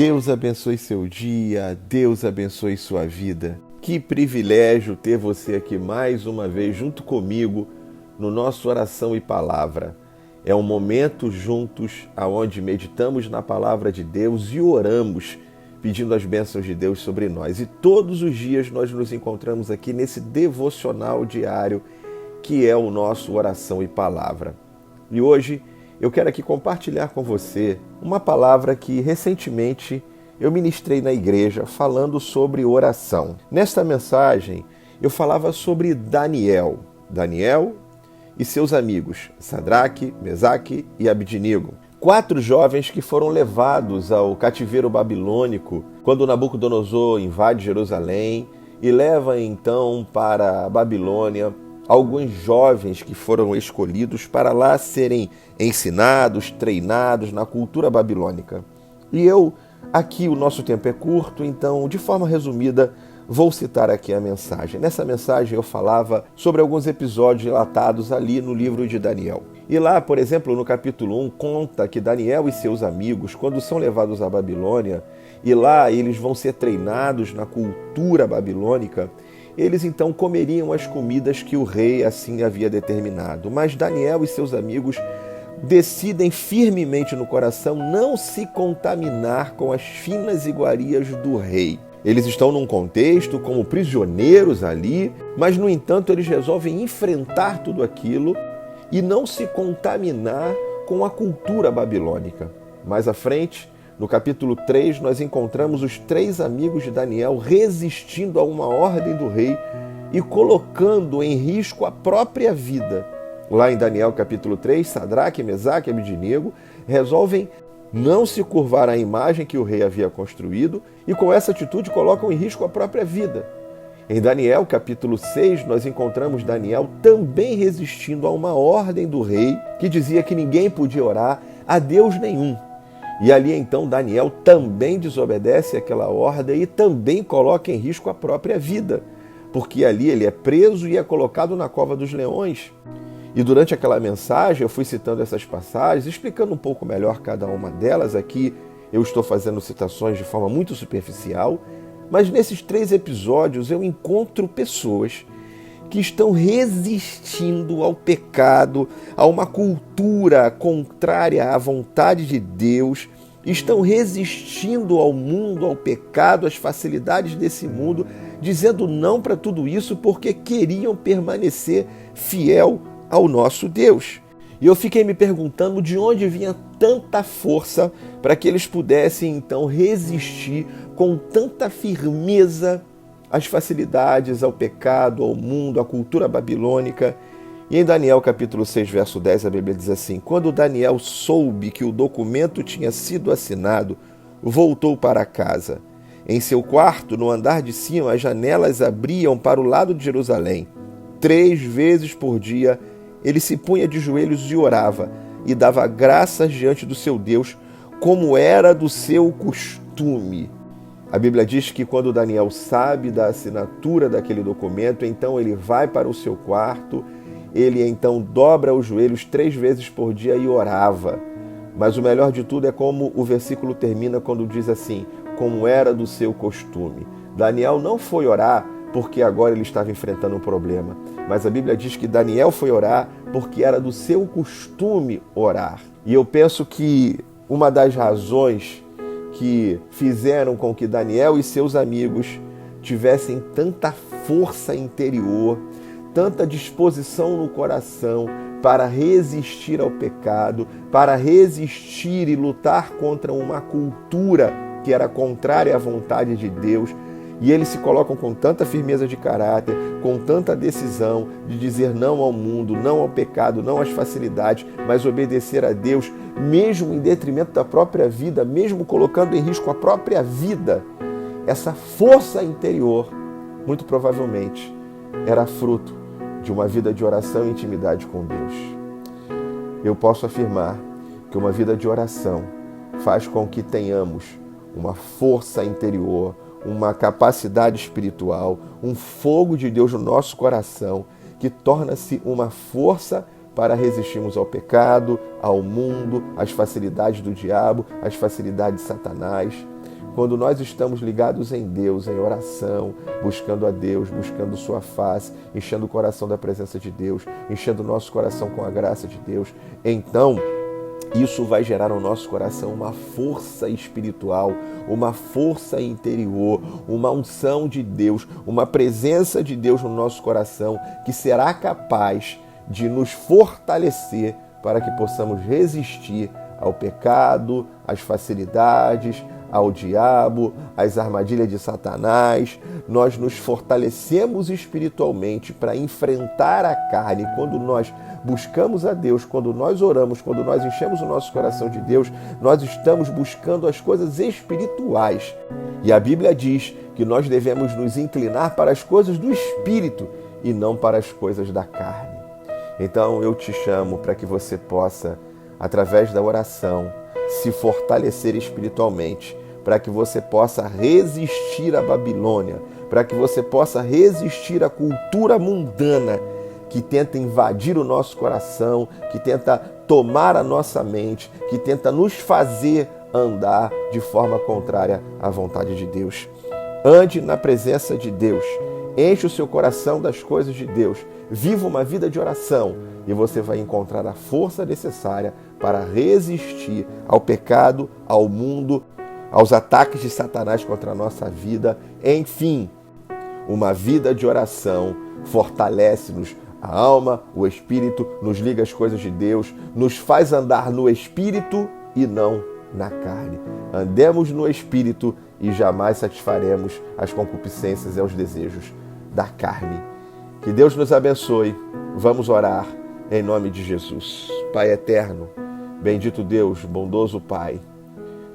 Deus abençoe seu dia, Deus abençoe sua vida. Que privilégio ter você aqui mais uma vez junto comigo no nosso Oração e Palavra. É um momento juntos onde meditamos na Palavra de Deus e oramos pedindo as bênçãos de Deus sobre nós. E todos os dias nós nos encontramos aqui nesse devocional diário que é o nosso Oração e Palavra. E hoje eu quero aqui compartilhar com você uma palavra que recentemente eu ministrei na igreja falando sobre oração. Nesta mensagem eu falava sobre Daniel e seus amigos, Sadraque, Mesaque e Abidnego. 4 jovens que foram levados ao cativeiro babilônico quando Nabucodonosor invade Jerusalém e leva então para a Babilônia alguns jovens que foram escolhidos para lá serem ensinados, treinados na cultura babilônica. E aqui o nosso tempo é curto, então de forma resumida vou citar aqui a mensagem. Nessa mensagem eu falava sobre alguns episódios relatados ali no livro de Daniel. E lá, por exemplo, no capítulo 1, conta que Daniel e seus amigos, quando são levados à Babilônia, e lá eles vão ser treinados na cultura babilônica, eles então comeriam as comidas que o rei assim havia determinado. Mas Daniel e seus amigos decidem firmemente no coração não se contaminar com as finas iguarias do rei. Eles estão num contexto como prisioneiros ali, mas no entanto eles resolvem enfrentar tudo aquilo e não se contaminar com a cultura babilônica. Mais à frente, no capítulo 3, nós encontramos os 3 amigos de Daniel resistindo a uma ordem do rei e colocando em risco a própria vida. Lá em Daniel capítulo 3, Sadraque, Mesaque e Abidnego resolvem não se curvar à imagem que o rei havia construído e com essa atitude colocam em risco a própria vida. Em Daniel capítulo 6, nós encontramos Daniel também resistindo a uma ordem do rei que dizia que ninguém podia orar a Deus nenhum. E ali então Daniel também desobedece àquela ordem e também coloca em risco a própria vida, porque ali ele é preso e é colocado na cova dos leões. E durante aquela mensagem eu fui citando essas passagens, explicando um pouco melhor cada uma delas. Aqui eu estou fazendo citações de forma muito superficial, mas nesses 3 episódios eu encontro pessoas que estão resistindo ao pecado, a uma cultura contrária à vontade de Deus, estão resistindo ao mundo, ao pecado, às facilidades desse mundo, dizendo não para tudo isso porque queriam permanecer fiel ao nosso Deus. E eu fiquei me perguntando de onde vinha tanta força para que eles pudessem então resistir com tanta firmeza às facilidades, ao pecado, ao mundo, à cultura babilônica. E em Daniel capítulo 6, verso 10, a Bíblia diz assim: quando Daniel soube que o documento tinha sido assinado, voltou para casa. Em seu quarto, no andar de cima, as janelas abriam para o lado de Jerusalém. 3 vezes por dia, ele se punha de joelhos e orava, e dava graças diante do seu Deus, como era do seu costume. A Bíblia diz que quando Daniel sabe da assinatura daquele documento, então ele vai para o seu quarto, ele então dobra os joelhos 3 vezes por dia e orava. Mas o melhor de tudo é como o versículo termina quando diz assim, como era do seu costume. Daniel não foi orar porque agora ele estava enfrentando um problema, mas a Bíblia diz que Daniel foi orar porque era do seu costume orar. E eu penso que uma das razões que fizeram com que Daniel e seus amigos tivessem tanta força interior, tanta disposição no coração para resistir ao pecado, para resistir e lutar contra uma cultura que era contrária à vontade de Deus. E eles se colocam com tanta firmeza de caráter, com tanta decisão de dizer não ao mundo, não ao pecado, não às facilidades, mas obedecer a Deus, mesmo em detrimento da própria vida, mesmo colocando em risco a própria vida. Essa força interior, muito provavelmente, era fruto de uma vida de oração e intimidade com Deus. Eu posso afirmar que uma vida de oração faz com que tenhamos uma força interior, uma capacidade espiritual, um fogo de Deus no nosso coração, que torna-se uma força para resistirmos ao pecado, ao mundo, às facilidades do diabo, às facilidades de Satanás. quando nós estamos ligados em Deus, em oração, buscando a Deus, buscando sua face, enchendo o coração da presença de Deus, enchendo o nosso coração com a graça de Deus, então isso vai gerar no nosso coração uma força espiritual, uma força interior, uma unção de Deus, uma presença de Deus no nosso coração que será capaz de nos fortalecer para que possamos resistir ao pecado, às facilidades, ao diabo, às armadilhas de Satanás. Nós nos fortalecemos espiritualmente para enfrentar a carne. Quando nós buscamos a Deus, quando nós oramos, quando nós enchemos o nosso coração de Deus, nós estamos buscando as coisas espirituais. E a Bíblia diz que nós devemos nos inclinar para as coisas do Espírito e não para as coisas da carne. Então eu te chamo para que você possa, através da oração, se fortalecer espiritualmente, para que você possa resistir à Babilônia, para que você possa resistir à cultura mundana que tenta invadir o nosso coração, que tenta tomar a nossa mente, que tenta nos fazer andar de forma contrária à vontade de Deus. Ande na presença de Deus, enche o seu coração das coisas de Deus, viva uma vida de oração e você vai encontrar a força necessária para resistir ao pecado, ao mundo, aos ataques de Satanás contra a nossa vida. Enfim, uma vida de oração fortalece-nos a alma, o espírito, nos liga às coisas de Deus, nos faz andar no espírito e não na carne. Andemos no espírito e jamais satisfaremos as concupiscências e os desejos da carne. Que Deus nos abençoe. Vamos orar em nome de Jesus. Pai eterno, bendito Deus, bondoso Pai,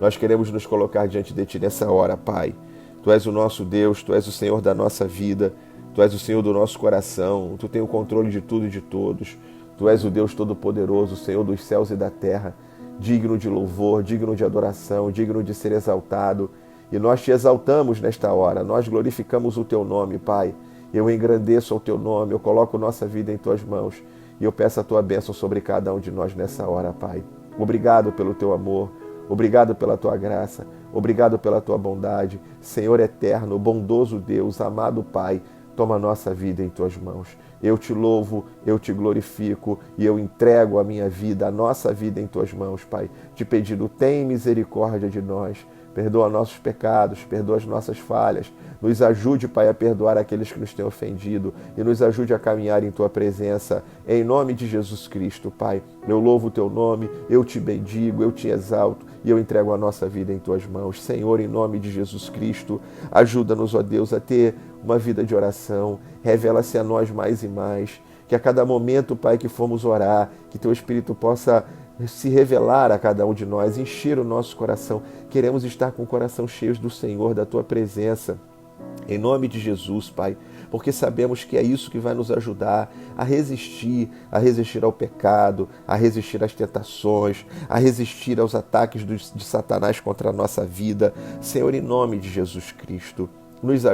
nós queremos nos colocar diante de Ti nessa hora, Pai. Tu és o nosso Deus, Tu és o Senhor da nossa vida, Tu és o Senhor do nosso coração, Tu tens o controle de tudo e de todos. Tu és o Deus Todo-Poderoso, Senhor dos céus e da terra, digno de louvor, digno de adoração, digno de ser exaltado. E nós Te exaltamos nesta hora, nós glorificamos o Teu nome, Pai. Eu engrandeço o Teu nome, eu coloco nossa vida em Tuas mãos e eu peço a Tua bênção sobre cada um de nós nessa hora, Pai. Obrigado pelo Teu amor, obrigado pela Tua graça, obrigado pela Tua bondade. Senhor eterno, bondoso Deus, amado Pai, toma a nossa vida em Tuas mãos. Eu Te louvo, eu Te glorifico e eu entrego a minha vida, a nossa vida em Tuas mãos, Pai. Te pedindo, tem misericórdia de nós. Perdoa nossos pecados, perdoa as nossas falhas. Nos ajude, Pai, a perdoar aqueles que nos têm ofendido e nos ajude a caminhar em Tua presença. Em nome de Jesus Cristo, Pai, eu louvo o Teu nome, eu Te bendigo, eu Te exalto e eu entrego a nossa vida em Tuas mãos. Senhor, em nome de Jesus Cristo, ajuda-nos, ó Deus, a ter uma vida de oração. Revela-se a nós mais e mais. Que a cada momento, Pai, que formos orar, que Teu Espírito possa se revelar a cada um de nós, encher o nosso coração. Queremos estar com o coração cheio do Senhor, da Tua presença. Em nome de Jesus, Pai, porque sabemos que é isso que vai nos ajudar a resistir ao pecado, a resistir às tentações, a resistir aos ataques de Satanás contra a nossa vida. Senhor, em nome de Jesus Cristo, nos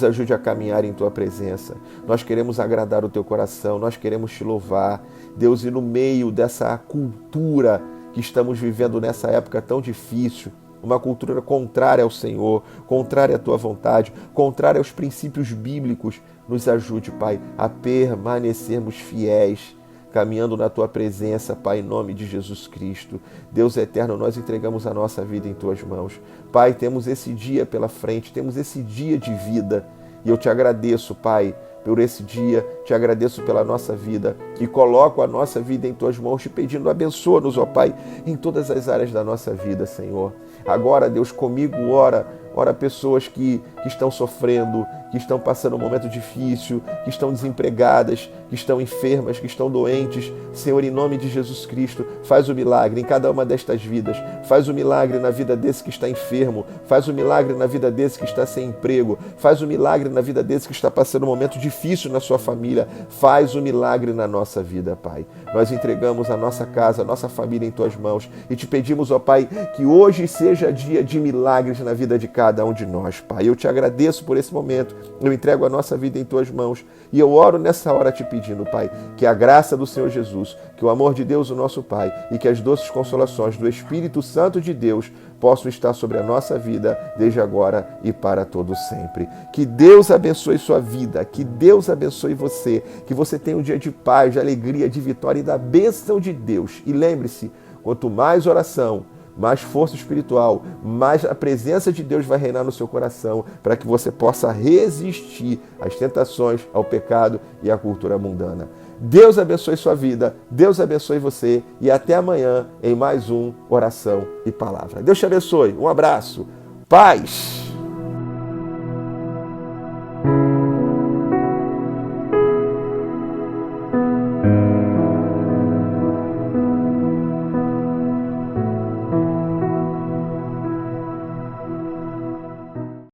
ajude a caminhar em Tua presença. Nós queremos agradar o Teu coração, nós queremos Te louvar. Deus, e no meio dessa cultura que estamos vivendo nessa época tão difícil, uma cultura contrária ao Senhor, contrária à Tua vontade, contrária aos princípios bíblicos, nos ajude, Pai, a permanecermos fiéis, caminhando na Tua presença, Pai, em nome de Jesus Cristo. Deus eterno, nós entregamos a nossa vida em Tuas mãos. Pai, temos esse dia pela frente, temos esse dia de vida, e eu Te agradeço, Pai, por esse dia, Te agradeço pela nossa vida e coloco a nossa vida em Tuas mãos, Te pedindo, abençoa-nos, ó Pai, em todas as áreas da nossa vida, Senhor. Agora, Deus, comigo, ora pessoas que estão sofrendo, que estão passando um momento difícil, que estão desempregadas, que estão enfermas, que estão doentes. Senhor, em nome de Jesus Cristo, faz o milagre em cada uma destas vidas. Faz o milagre na vida desse que está enfermo. Faz o milagre na vida desse que está sem emprego. Faz o milagre na vida desse que está passando um momento difícil na sua família. Faz o milagre na nossa vida, Pai. Nós entregamos a nossa casa, a nossa família em Tuas mãos e Te pedimos, ó Pai, que hoje seja dia de milagres na vida de cada cada um de nós, Pai. Eu te agradeço por esse momento, eu entrego a nossa vida em tuas mãos e eu oro nessa hora te pedindo, Pai, que a graça do Senhor Jesus, que o amor de Deus, o nosso Pai, e que as doces consolações do Espírito Santo de Deus possam estar sobre a nossa vida desde agora e para todo sempre. Que Deus abençoe sua vida, que Deus abençoe você, que você tenha um dia de paz, de alegria, de vitória e da bênção de Deus. E lembre-se, quanto mais oração, mais força espiritual, mais a presença de Deus vai reinar no seu coração para que você possa resistir às tentações, ao pecado e à cultura mundana. Deus abençoe sua vida, Deus abençoe você e até amanhã em mais um Oração e Palavra. Deus te abençoe, um abraço, paz!